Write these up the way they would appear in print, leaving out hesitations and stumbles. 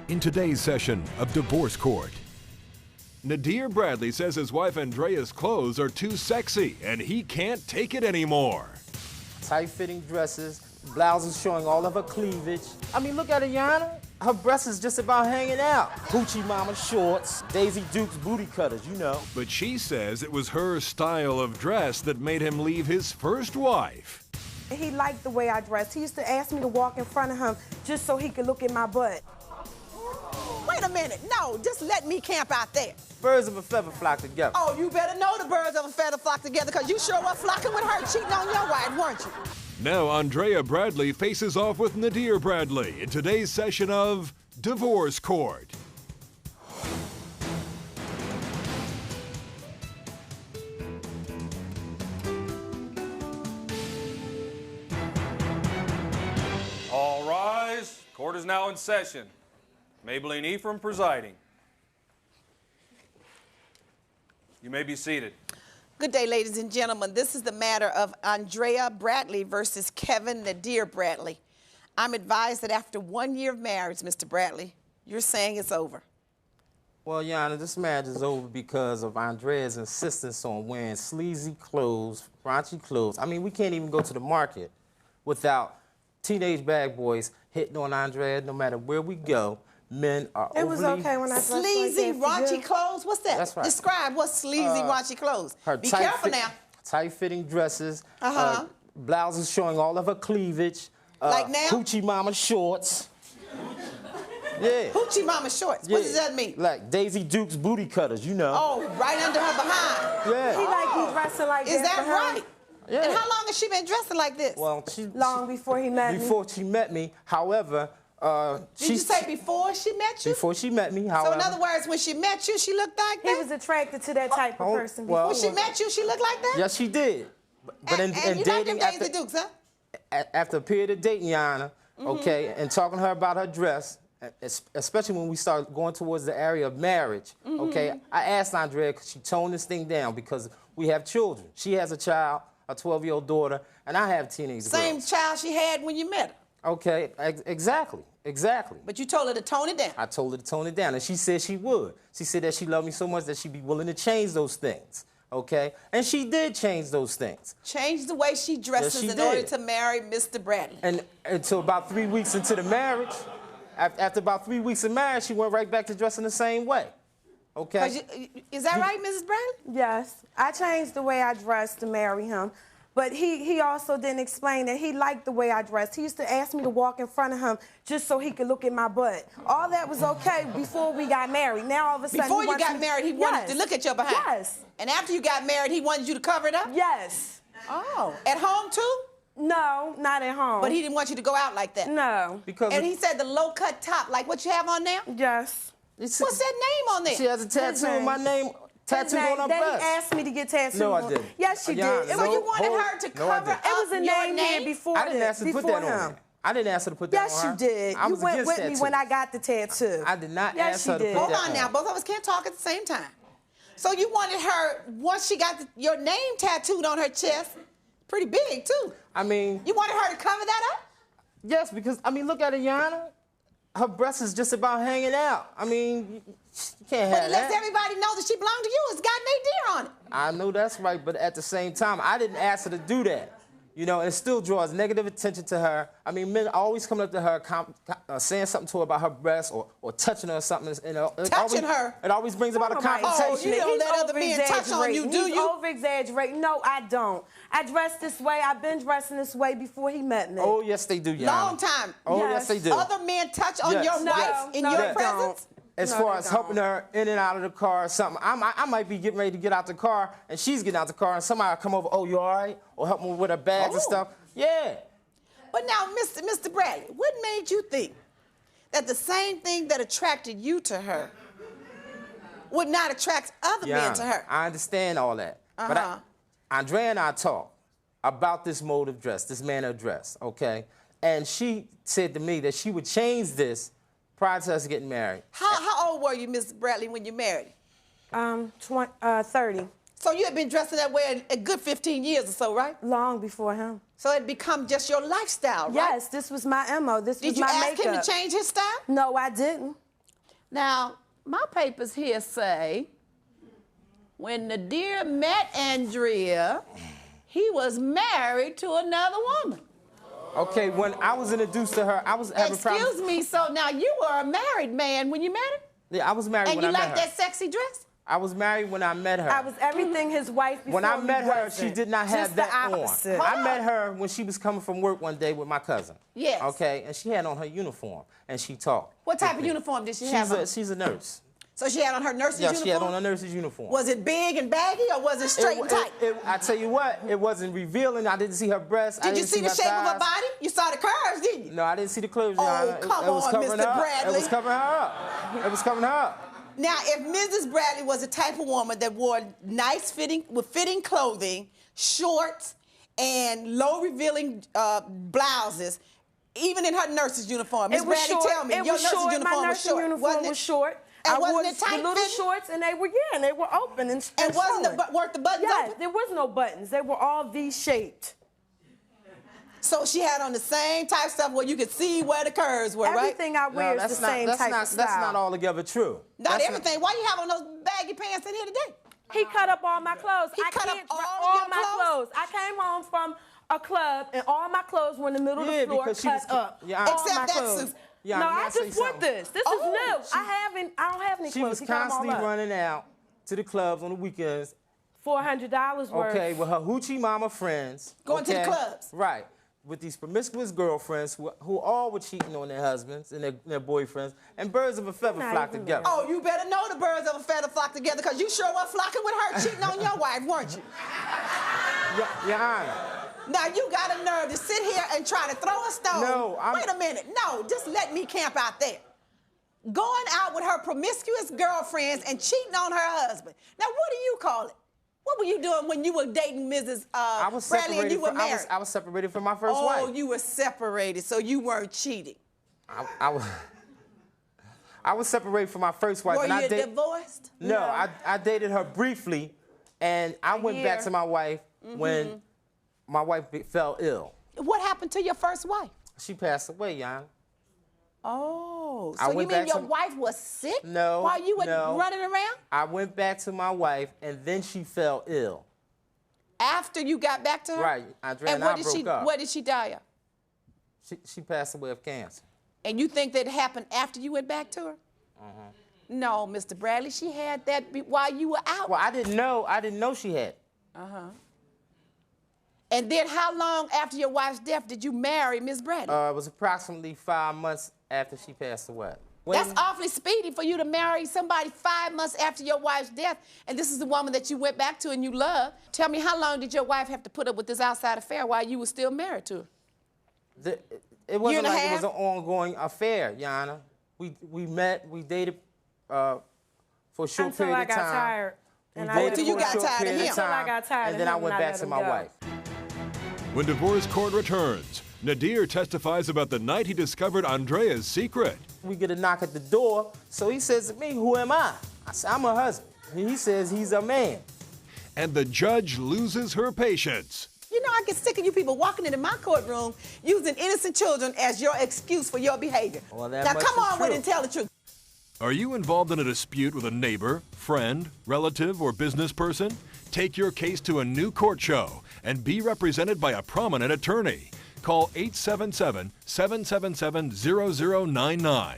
In today's session of Divorce Court, Naadir Bradley says his wife Andrea's clothes are too sexy and he can't take it anymore. Tight-fitting dresses, blouses showing all of her cleavage. I mean, look at her, Yana. Her breasts is just about hanging out. Hoochie Mama shorts, Daisy Dukes booty cutters, you know. But she says it was her style of dress that made him leave his first wife. He liked the way I dressed. He used to ask me to walk in front of him just so he could look at my butt. Wait a minute, no, just let me camp out there. Birds of a feather flock together. Oh, you better know the birds of a feather flock together, because you sure were flocking with her cheating on your wife, weren't you? Now Andrea Bradley faces off with Naadir Bradley in today's session of Divorce Court. All rise. Court is now in session. Maybelline Ephraim presiding. You may be seated. Good day, ladies and gentlemen. This is the matter of Andrea Bradley versus Kevin Naadir Bradley. I'm advised that after 1 year of marriage, Mr. Bradley, you're saying it's over. Well, Yana, this marriage is over because of Andrea's insistence on wearing sleazy clothes, raunchy clothes. I mean, we can't even go to the market without teenage bag boys hitting on Andrea no matter where we go. Men are It was okay when I dressed sleazy, like raunchy clothes? What's that? That's right. Describe what's sleazy, raunchy clothes. Be careful now. Tight-fitting dresses, Uh-huh. blouses showing all of her cleavage. Like now? Hoochie Mama shorts. Yeah. Hoochie Mama shorts. Yeah. What does that mean? Like Daisy Dukes booty cutters, you know. Oh, right under her behind. Yeah. He like he dressing like Is that that for him. right? Yeah. And how long has she been dressing like this? Well, Long before he met me. Before she met me, however, Did you say before she met you? Before she met me, So however. in other words, when she met you, she looked like that? He was attracted to that type of person before. well, When she met you, she looked like that? Yes, she did. But and in you dating like them Daisy after, Dukes, huh? after a period of dating, Yana, okay, and talking to her about her dress, especially when we start going towards the area of marriage, okay, I asked Andrea, could she tone this thing down because we have children. She has a child, a 12-year-old daughter, and I have teenage Same girls. child she had when you met her. Okay, exactly. But you told her to tone it down. I told her to tone it down, and she said she would. She said that she loved me so much that she'd be willing to change those things, okay? And she did change those things. Change the way she dresses Yes, she in order did. to marry Mr. Bradley. And until about 3 weeks into the marriage, after about 3 weeks of marriage, she went right back to dressing the same way, okay? Is that right, Mrs. Bradley? Yes. I changed the way I dressed to marry him. But he also didn't explain that he liked the way I dressed. He used to ask me to walk in front of him just so he could look at my butt. All that was okay before we got married. Now all of a sudden Before you got married, he wanted to look at your behind? Yes. And after you got married, he wanted you to cover it up? Yes. Oh. At home, too? No, not at home. But he didn't want you to go out like that? No. And he said the low-cut top, like what you have on now? Yes. What's that name on there? She has a tattoo of my name tattooed on her Then breast. he asked me to get tattooed. No, I didn't. Yes, she did. So you wanted her to cover up It was a your name here before I didn't ask her to put that on her. I didn't ask her to put that Yes, on her. you did. I You was went against with that me too. when I got the tattoo. I did not Yes, ask her to she put did. that Hold on on. now, both of us can't talk at the same time. So you wanted her, once she got your name tattooed on her chest, pretty big too. I mean... You wanted her to cover that up? Yes, because, I mean, look at her, Yana. Her breast is just about hanging out. I mean, you can't have But it lets that. everybody know that she belonged to you. It's got Naadir on it. I know that's right, but at the same time, I didn't ask her to do that. You know, and it still draws negative attention to her. I mean, men always coming up to her, saying something to her about her breast or touching her or something. Touching her? It always brings about a Oh, confrontation. you don't let other men touch on you, do He's you? over-exaggerating. No, I don't. I dress this way. I've been dressing this way before he met me. Oh, yes, they do, Yana. Long time. Oh, Yes. yes, they do. Other men touch on Yes. your No, wife in no, your they presence? As No, far they as don't. helping her in and out of the car or something, I might be getting ready to get out the car, and she's getting out the car, and somebody will come over, oh, you all right? Or help me with her bags and Oh. stuff. Yeah. But now, Mr. Bradley, what made you think that the same thing that attracted you to her would not attract other men to her? I understand all that. But Andrea and I talked about this mode of dress, this manner of dress, okay? And she said to me that she would change this prior to us getting married. How old were you, Mr. Bradley, when you married? 30. So you had been dressing that way a good 15 years or so, right? Long before him. So it become just your lifestyle, right? Yes, this was my MO. This Did was you my ask makeup. him to change his style? No, I didn't. Now, my papers here say when Naadir met Andrea, he was married to another woman. Okay, when I was introduced to her, I was having problems. Excuse me, so now you were a married man when you met her? Yeah, I was married when I met her. And you like that sexy dress? I was married when I met her. I was everything his wife before When I met her, wasn't. she did not have Just that the opposite. on. I met her when she was coming from work one day with my cousin. Yes. Okay, and she had on her uniform, and she talked. What type of uniform did she have on? She's a nurse. So she had on her nurse's uniform? Yeah, she had on a nurse's uniform. Was it big and baggy, or was it straight and tight? I tell you what, it wasn't revealing. I didn't see her breasts. Did you see the shape of her body? You saw the curves, didn't you? No, I didn't see the curves, Oh, Your Honor. come it was on, covering Mr. her up. Bradley. It was covering her up. It was covering her up. Now, if Mrs. Bradley was the type of woman that wore nice fitting clothing, shorts, and low revealing blouses, even in her nurse's uniform, Ms. Bradley, tell me, your nurse's uniform was short, wasn't it? Short. And I wasn't wore it tight the little fitting? shorts, and they were open and weren't the buttons yes, open? there was no buttons. They were all V-shaped. So she had on the same type stuff where you could see where the curves were, right? Everything I wear is the same type of style. That's not altogether true. Not everything. Why you have on those baggy pants in here today? He cut up all my clothes. He cut up all your my clothes. I came home from a club, and all my clothes were in the middle of the floor, cut up. Yeah, all except my that clothes. suit. No, I just bought this. This is new. I don't have any clothes. She was He cut them all constantly up. running out to the clubs on the weekends. $400 worth. Okay, with her hoochie mama friends. Going to the clubs. Right. With these promiscuous girlfriends who all were cheating on their husbands and their boyfriends, and birds of a feather flock together. Oh, you better know the birds of a feather flock together, because you sure were flocking with her cheating on your wife, weren't you? Your Honor. Now, you got a nerve to sit here and try to throw a stone. No, Wait a minute. No, just let me camp out there. Going out with her promiscuous girlfriends and cheating on her husband. Now, what do you call it? What were you doing when you were dating Mrs. Bradley and you were married? I was separated from my first wife. Oh, you were separated, so you weren't cheating. I was separated from my first wife. Were you divorced? No, I dated her briefly, and I went back to my wife when my wife fell ill. What happened to your first wife? She passed away, Jan. Oh, so you mean your wife was sick? No. While you were running around? I went back to my wife, and then she fell ill. After you got back to her? Right. Andrea and I broke up. What did she die of? She passed away of cancer. And you think that happened after you went back to her? No, Mr. Bradley, she had that while you were out. Well, I didn't know she had. And then how long after your wife's death did you marry Miss Bradley? It was approximately 5 months after she passed away. That's awfully speedy for you to marry somebody 5 months after your wife's death, and this is the woman that you went back to and you love. Tell me, how long did your wife have to put up with this outside affair while you were still married to her? It wasn't like it was an ongoing affair, Yana. We met, we dated for a short period of time. Until I got tired. Until you got tired of him. Until I got tired of him. And then I went back to my wife. When divorce court returns, Naadir testifies about the night he discovered Andrea's secret. We get a knock at the door, so he says to me, "Who am I?" I said, "I'm her husband." And he says he's a man. And the judge loses her patience. You know, I get sick of you people walking into my courtroom using innocent children as your excuse for your behavior. Well, that now much come is on with true. it and tell the truth. Are you involved in a dispute with a neighbor, friend, relative, or business person? Take your case to a new court show and be represented by a prominent attorney. Call 877-777-0099.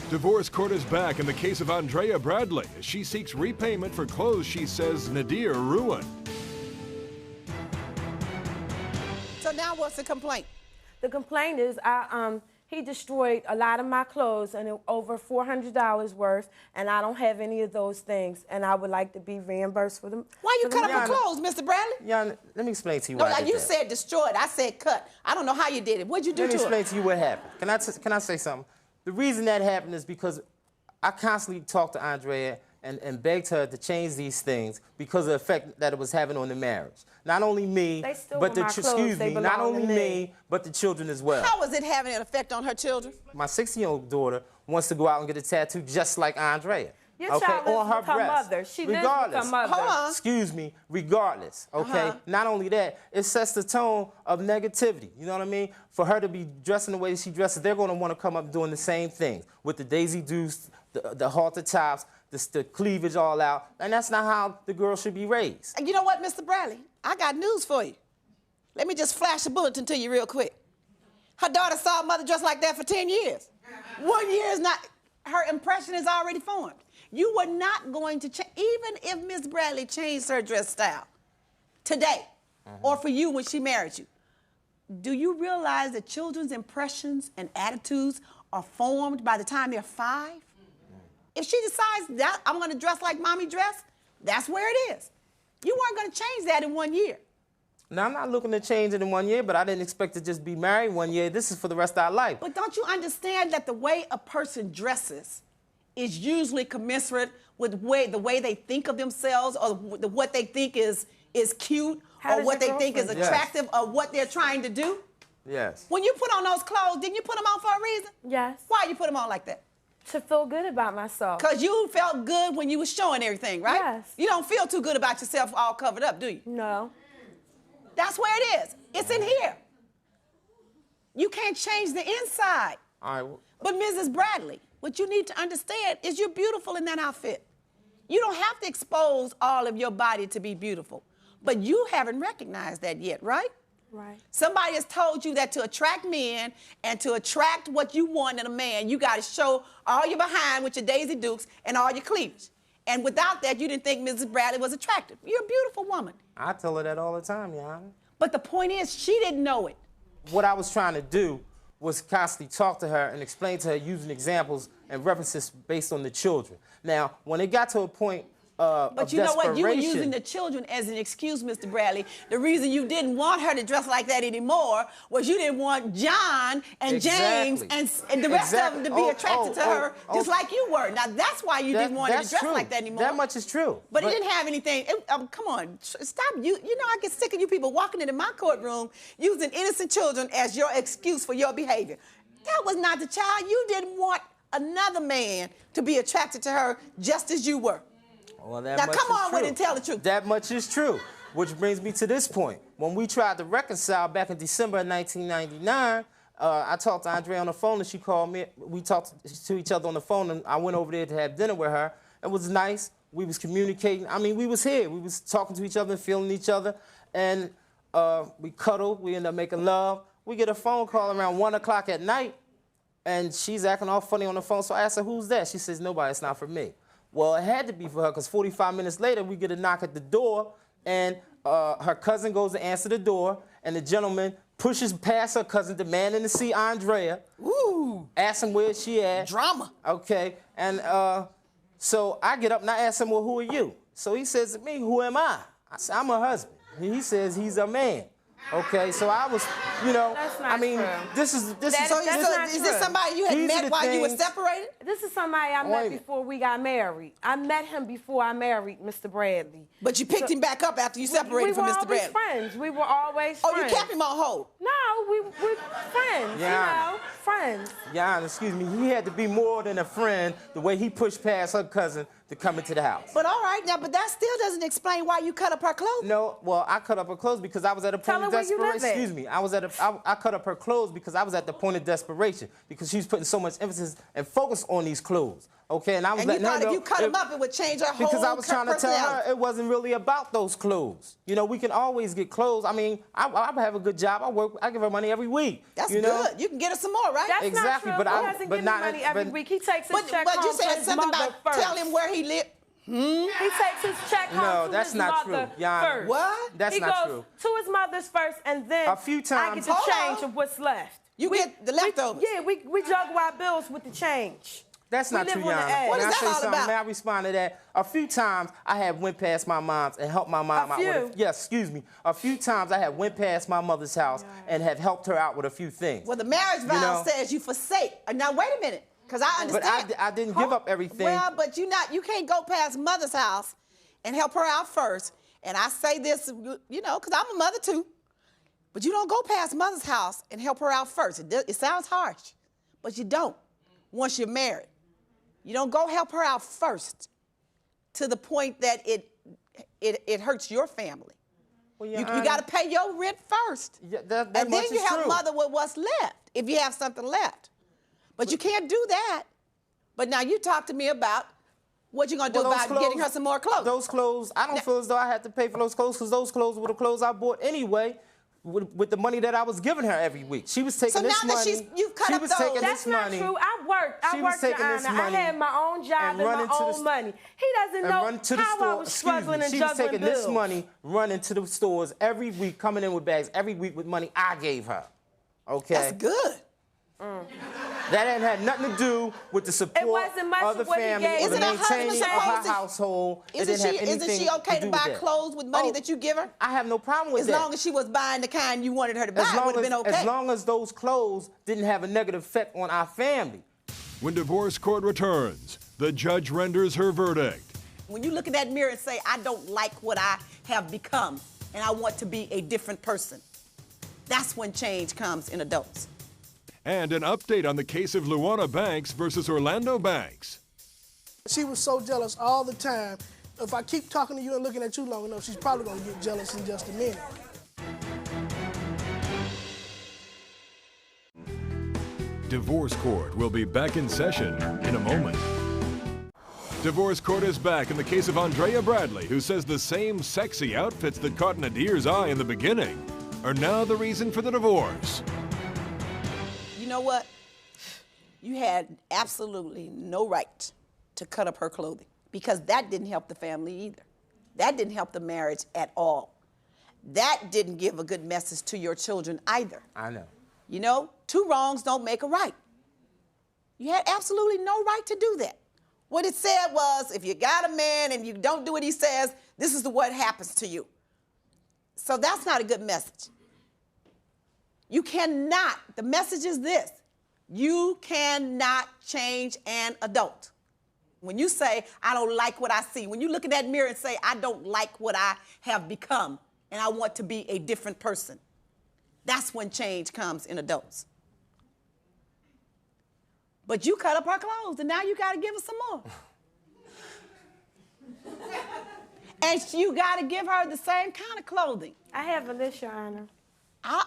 Divorce court is back in the case of Andrea Bradley as she seeks repayment for clothes she says Naadir ruined. So now what's the complaint? The complaint is he destroyed a lot of my clothes and over $400 worth, and I don't have any of those things, and I would like to be reimbursed for them. Why you cut up her clothes, Mr. Bradley? Yana, let me explain to you No, why I like did you that. said destroyed. I said cut. I don't know how you did it. What'd you do Let me to her? explain to you what happened. Can I say something? The reason that happened is because I constantly talked to Andrea and begged her to change these things because of the effect that it was having on the marriage. Not only me, but not only me, but the children as well. How was it having an effect on her children? My 16-year-old daughter wants to go out and get a tattoo just like Andrea. Your child lives on her with her breast. mother. She lives Regardless. with her mother. Hold on. Excuse me, regardless, okay? Not only that, it sets the tone of negativity, you know what I mean? For her to be dressing the way she dresses, they're gonna wanna come up doing the same thing with the Daisy Dukes, the halter tops, the cleavage all out, and that's not how the girl should be raised. And you know what, Mr. Bradley? I got news for you. Let me just flash a bulletin to you real quick. Her daughter saw her mother dressed like that for 10 years. 1 year is not, her impression is already formed. You were not going to change, even if Miss Bradley changed her dress style today, or for you when she married you. Do you realize that children's impressions and attitudes are formed by the time they're 5? If she decides that I'm gonna dress like mommy dressed, that's where it is. You weren't gonna change that in 1 year. Now, I'm not looking to change it in 1 year, but I didn't expect to just be married 1 year. This is for the rest of our life. But don't you understand that the way a person dresses is usually commensurate with the way they think of themselves, or what they think is cute, How or does what they your think is girlfriend attractive, or what they're trying to do? Yes. When you put on those clothes, didn't you put them on for a reason? Yes. Why you put them on like that? To feel good about myself. Because you felt good when you was showing everything, right? Yes. You don't feel too good about yourself all covered up, do you? No. That's where it is. It's in here. You can't change the inside. All right. But Mrs. Bradley, what you need to understand is you're beautiful in that outfit. You don't have to expose all of your body to be beautiful. But you haven't recognized that yet, right? Right. Somebody has told you that to attract men and to attract what you want in a man, you got to show all your behind with your Daisy Dukes and all your cleavage. And without that, you didn't think Mrs. Bradley was attractive. You're a beautiful woman. I tell her that all the time, Your Honor. But the point is, she didn't know it. What I was trying to do was constantly talk to her and explain to her using examples and references based on the children. Now, when it got to a point But you know what? You were using the children as an excuse, Mr. Bradley. The reason you didn't want her to dress like that anymore was you didn't want John and James and the rest of them to be attracted to her just like you were. Now, that's why you didn't want her to dress like that anymore. That much is true. But it didn't have anything. Come on, stop. You know, I get sick of you people walking into my courtroom using innocent children as your excuse for your behavior. That was not the child. You didn't want another man to be attracted to her just as you were. Well, that now much come is on true. with it and tell the truth. That much is true, which brings me to this point. When we tried to reconcile back in December of 1999, I talked to Andrea on the phone and she called me. We talked to each other on the phone and I went over there to have dinner with her. It was nice. We was communicating. I mean, we was here. We was talking to each other and feeling each other. And we cuddled. We ended up making love. We get a phone call around 1 o'clock at night and she's acting all funny on the phone. So I asked her, who's that? She says, nobody, it's not for me. Well, it had to be for her because 45 minutes later, we get a knock at the door, and her cousin goes to answer the door, and the gentleman pushes past her cousin, demanding to see Andrea. Ooh. Asks him where she at. Drama. Okay, and so I get up and I ask him, well, who are you? So he says to me, who am I? I said, I'm her husband. He says he's a man. Okay, so I was, you know, That's not I mean, true. this is So is this somebody you had These are met the while you were things- separated? This is somebody I met before we got married. I met him before I married Mr. Bradley. But you picked him back up after you separated from Mr. Bradley. Friends. We were always Oh, friends. you kept him on hold? No, we're friends, Yeah. you know, friends. Yeah, excuse me, he had to be more than a friend the way he pushed past her cousin to come into the house. But all right, now, but that still doesn't explain why you cut up her clothes. No, well, I cut up her clothes because I was at a Tell point of her where you desperation. live at. Excuse me, I cut up her clothes because I was at the point of desperation because she was putting so much emphasis and focus on these clothes. Okay, and I was And you letting her thought know if you cut them up, it would change her whole because I was trying to tell her personality. it wasn't really about those clothes. You know, we can always get clothes. I mean, I have a good job. I work. I give her money every week. That's you know? good. You can get her some more, right? That's Exactly, not true. but He I- doesn't but give not- me money every but- week. He takes his check But home you to said his something mother about first. tell him where he lived. He takes his check home No, to that's his not mother true, Yana. first. What? That's he not goes true. to his mother's first, and then A few I get times- the Hold change on. of what's left. You get the leftovers. We juggle our bills with the change. That's We not live true, on the Yana. edge. What is Can I that say all something? about? May I respond to that? A few times I have went past my mom's and helped my mom out with few? yes, excuse me. A few times I have went past my mother's house and have helped her out with a few things. Well, the marriage vow know? says you forsake. Now, wait a minute, because I But understand. I didn't give up everything. Well, but you can't go past mother's house and help her out first. And I say this, you know, because I'm a mother too. But you don't go past mother's house and help her out first. It sounds harsh, but you don't once you're married. You don't go help her out first to the point that it hurts your family. Well, you got to pay your rent first. Yeah, that and then you help true. mother with what's left, if you have something left. But you can't do that. But now you talk to me about what you're going to do about getting her some more clothes. Those clothes, I don't feel as though I had to pay for those clothes because those clothes were the clothes I bought anyway with the money that I was giving her every week. She was taking this money. So now that you've cut up those. That's not true. I worked, Your Honor. I had my own job and my own money. He doesn't know how I was struggling and juggling bills. She was taking this money, running to the stores every week, coming in with bags every week with money I gave her. Okay? That's good. That ain't had nothing to do with the support of the family or the maintaining of her household. Isn't she okay to buy clothes with money that you give her? I have no problem with that. As long as she was buying the kind you wanted her to buy, it would have been okay. As long as those clothes didn't have a negative effect on our family. When divorce court returns, the judge renders her verdict. When you look in that mirror and say, I don't like what I have become, and I want to be a different person, that's when change comes in adults. And an update on the case of Luana Banks versus Orlando Banks. She was so jealous all the time. If I keep talking to you and looking at you long enough, she's probably going to get jealous in just a minute. Divorce Court will be back in session in a moment. Divorce Court is back in the case of Andrea Bradley, who says the same sexy outfits that caught Naadir's eye in the beginning are now the reason for the divorce. You know what? You had absolutely no right to cut up her clothing because that didn't help the family either. That didn't help the marriage at all. That didn't give a good message to your children either. I know. You know, two wrongs don't make a right. You had absolutely no right to do that. What it said was, if you got a man and you don't do what he says, this is what happens to you. So that's not a good message. You cannot, the message is this, you cannot change an adult. When you say, I don't like what I see, when you look in that mirror and say, I don't like what I have become, and I want to be a different person, that's when change comes in adults. But you cut up her clothes, and now you got to give her some more. And you got to give her the same kind of clothing. I have a list, Your Honor.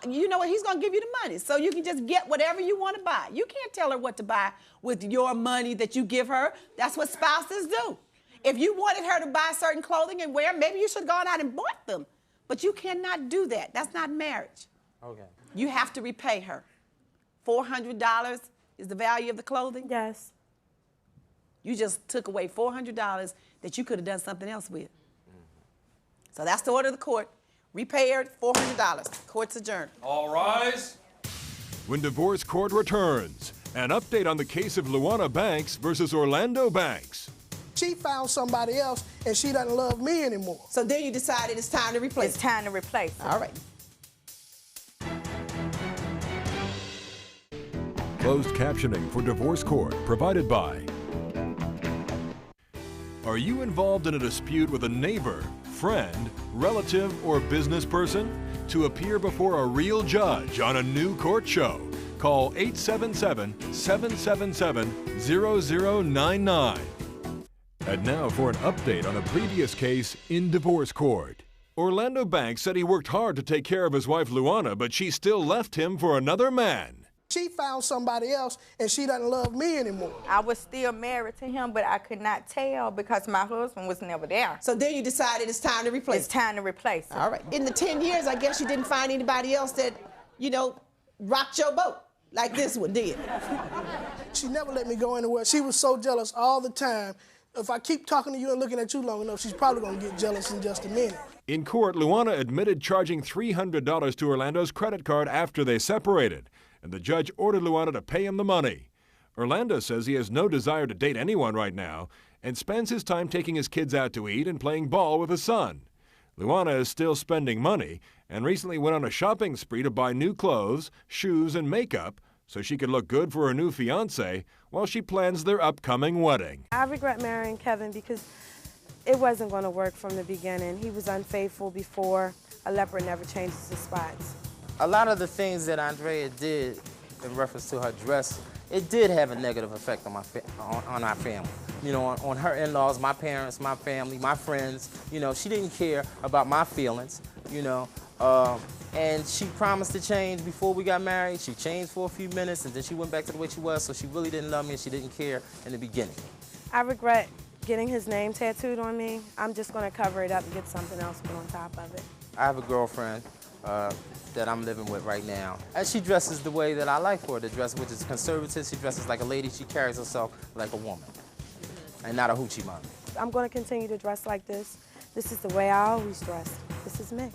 You know what? He's going to give you the money, so you can just get whatever you want to buy. You can't tell her what to buy with your money that you give her. That's what spouses do. If you wanted her to buy certain clothing and wear, maybe you should have gone out and bought them. But you cannot do that. That's not marriage. Okay. You have to repay her. $400 is the value of the clothing? Yes. You just took away $400 that you could have done something else with. So that's the order of the court. Repay her $400. Court's adjourned. All rise. When Divorce Court returns, an update on the case of Luana Banks versus Orlando Banks. She found somebody else, and she doesn't love me anymore. So then you decided it's time to replace It's time to replace her. All right. Closed captioning for Divorce Court provided by. Are you involved in a dispute with a neighbor, friend, relative, or business person? To appear before a real judge on a new court show, call 877-777-0099. And now for an update on a previous case in Divorce Court. Orlando Banks said he worked hard to take care of his wife Luana, but she still left him for another man. She found somebody else, and she doesn't love me anymore. I was still married to him, but I could not tell because my husband was never there. So then you decided it's time to replace It's time to replace her. All right. In the 10 years, I guess you didn't find anybody else that, you know, rocked your boat like this one did. She never let me go anywhere. She was so jealous all the time. If I keep talking to you and looking at you long enough, she's probably going to get jealous in just a minute. In court, Luana admitted charging $300 to Orlando's credit card after they separated, and the judge ordered Luana to pay him the money. Orlando says he has no desire to date anyone right now and spends his time taking his kids out to eat and playing ball with his son. Luana is still spending money and recently went on a shopping spree to buy new clothes, shoes, and makeup so she could look good for her new fiancé while she plans their upcoming wedding. I regret marrying Kevin because it wasn't going to work from the beginning. He was unfaithful before. A leopard never changes his spots. A lot of the things that Andrea did in reference to her dress it did have a negative effect on on our family. You know, on her in-laws, my parents, my family, my friends. You know, she didn't care about my feelings, you know. And she promised to change before we got married. She changed for a few minutes, and then she went back to the way she was, so she really didn't love me, and she didn't care in the beginning. I regret getting his name tattooed on me. I'm just going to cover it up and get something else put on top of it. I have a girlfriend that I'm living with right now, and she dresses the way that I like for her to dress, which is conservative. She dresses like a lady. She carries herself like a woman, and not a hoochie mama. I'm going to continue to dress like this. This is the way I always dress. This is me.